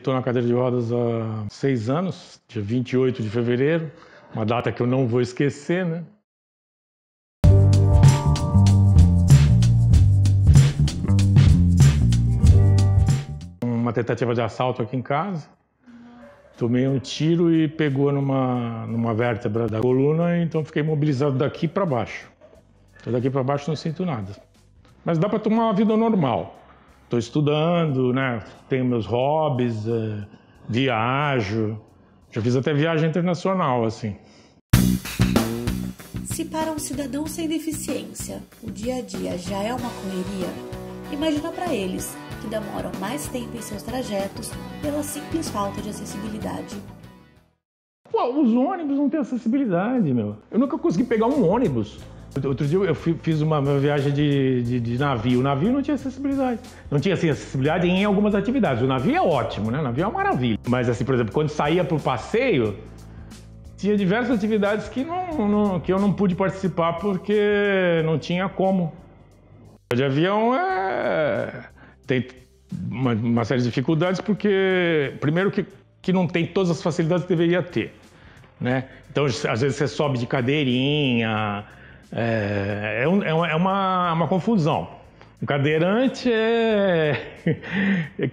Estou na cadeira de rodas há 6 anos, dia 28 de fevereiro, uma data que eu não vou esquecer, né? Uma tentativa de assalto aqui em casa, tomei um tiro e pegou numa vértebra da coluna, então fiquei imobilizado daqui para baixo. Então, daqui para baixo não sinto nada. Mas dá para tomar uma vida normal. Estou estudando, né? Tenho meus hobbies, viajo. Já fiz até viagem internacional, assim. Se para um cidadão sem deficiência o dia a dia já é uma correria, imagina para eles, que demoram mais tempo em seus trajetos pela simples falta de acessibilidade. Pô, os ônibus não têm acessibilidade, meu. Eu nunca consegui pegar um ônibus. Outro dia eu fiz uma viagem de navio. O navio não tinha acessibilidade. Não tinha, assim, acessibilidade em algumas atividades. O navio é ótimo, né? O navio é uma maravilha. Mas, assim, por exemplo, quando saía para o passeio, tinha diversas atividades que eu não pude participar porque não tinha como. De avião tem uma série de dificuldades porque, primeiro, que não tem todas as facilidades que deveria ter, né? Então, às vezes você sobe de cadeirinha, é uma confusão. Um cadeirante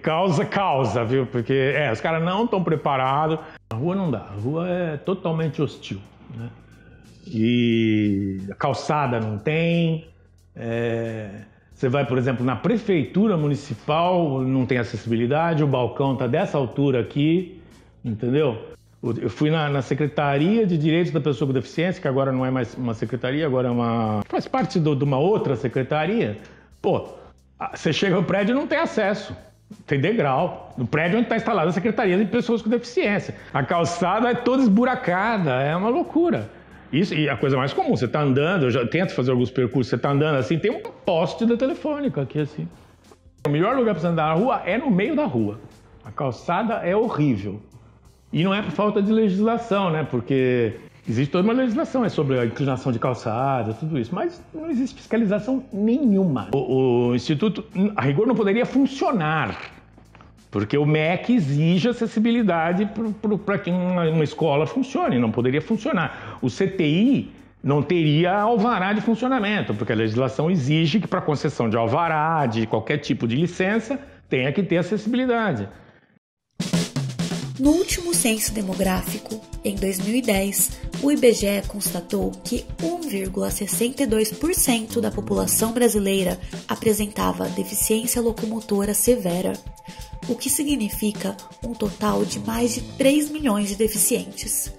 causa, viu? Porque os caras não estão preparados. A rua não dá, a rua é totalmente hostil, né? E a calçada não tem. Você vai, por exemplo, na prefeitura municipal, não tem acessibilidade, o balcão está dessa altura aqui, entendeu? Eu fui na Secretaria de Direitos da Pessoa com Deficiência, que agora não é mais uma secretaria, agora faz parte de uma outra secretaria. Pô, você chega no prédio e não tem acesso, tem degrau. No prédio onde está instalada a Secretaria de Pessoas com Deficiência. A calçada é toda esburacada, é uma loucura. Isso, e a coisa mais comum, você está andando, eu já tento fazer alguns percursos, você está andando assim, tem um poste da telefônica aqui assim. O melhor lugar para você andar na rua é no meio da rua. A calçada é horrível. E não é por falta de legislação, né? Porque existe toda uma legislação sobre a inclinação de calçada, tudo isso, mas não existe fiscalização nenhuma. O Instituto, a rigor, não poderia funcionar. Porque o MEC exige acessibilidade para que uma escola funcione, não poderia funcionar. O CTI não teria alvará de funcionamento, porque a legislação exige que para concessão de alvará, de qualquer tipo de licença, tenha que ter acessibilidade. No último censo demográfico, em 2010, o IBGE constatou que 1,62% da população brasileira apresentava deficiência locomotora severa, o que significa um total de mais de 3 milhões de deficientes.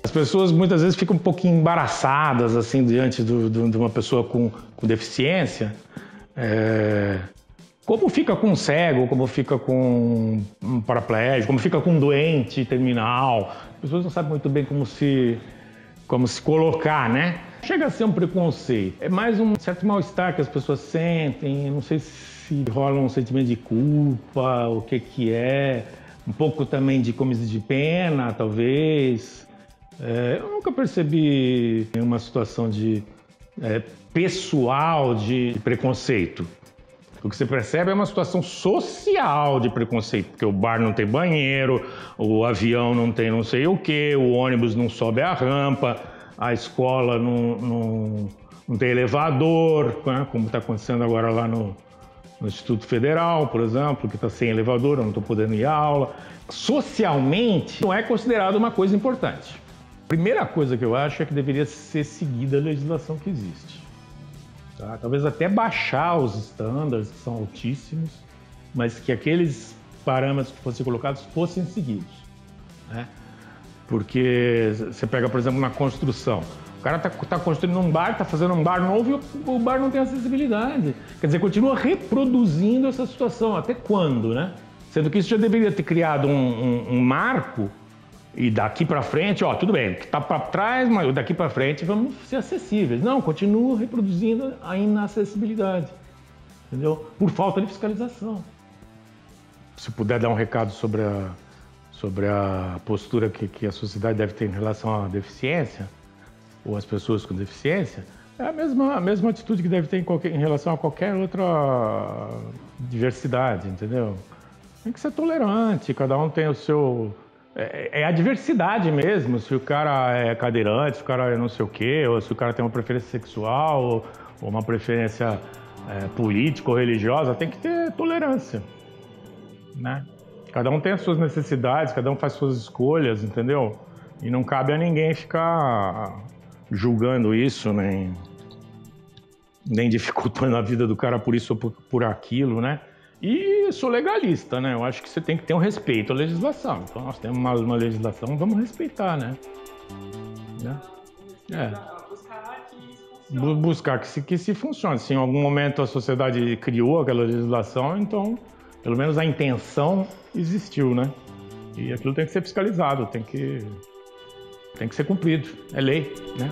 As pessoas muitas vezes ficam um pouquinho embaraçadas assim, diante de uma pessoa com deficiência. Como fica com um cego, como fica com um paraplégico, como fica com um doente terminal. As pessoas não sabem muito bem como se colocar, né? Chega a ser um preconceito. É mais um certo mal-estar que as pessoas sentem, não sei se rola um sentimento de culpa, o que é, um pouco também de pena, talvez. Eu nunca percebi uma situação pessoal de preconceito. O que você percebe é uma situação social de preconceito, porque o bar não tem banheiro, o avião não tem não sei o quê, o ônibus não sobe a rampa, a escola não tem elevador, né? Como está acontecendo agora lá no Instituto Federal, por exemplo, que está sem elevador, eu não estou podendo ir à aula. Socialmente, não é considerado uma coisa importante. A primeira coisa que eu acho é que deveria ser seguida a legislação que existe. Tá? Talvez até baixar os estándares, que são altíssimos, mas que aqueles parâmetros que fossem colocados fossem seguidos, né? Porque você pega, por exemplo, na construção. O cara está construindo um bar, está fazendo um bar novo e o bar não tem acessibilidade. Quer dizer, continua reproduzindo essa situação. Até quando, né? Sendo que isso já deveria ter criado um marco e daqui para frente, tudo bem, que está para trás, mas daqui para frente vamos ser acessíveis. Não, continua reproduzindo a inacessibilidade, entendeu? Por falta de fiscalização. Se puder dar um recado sobre a postura que a sociedade deve ter em relação à deficiência, ou as pessoas com deficiência, é a mesma atitude que deve ter em relação a qualquer outra diversidade, entendeu? Tem que ser tolerante, cada um tem o seu... É a diversidade mesmo, se o cara é cadeirante, se o cara é não sei o quê, ou se o cara tem uma preferência sexual, ou uma preferência política ou religiosa, tem que ter tolerância, né? Cada um tem as suas necessidades, cada um faz suas escolhas, entendeu? E não cabe a ninguém ficar julgando isso, nem dificultando a vida do cara por isso ou por aquilo, né? E sou legalista, né? Eu acho que você tem que ter um respeito à legislação. Então nós temos uma legislação, vamos respeitar, né? Buscar que se funcione. Se em algum momento a sociedade criou aquela legislação, então pelo menos a intenção existiu, né? E aquilo tem que ser fiscalizado, tem que ser cumprido. É lei, né?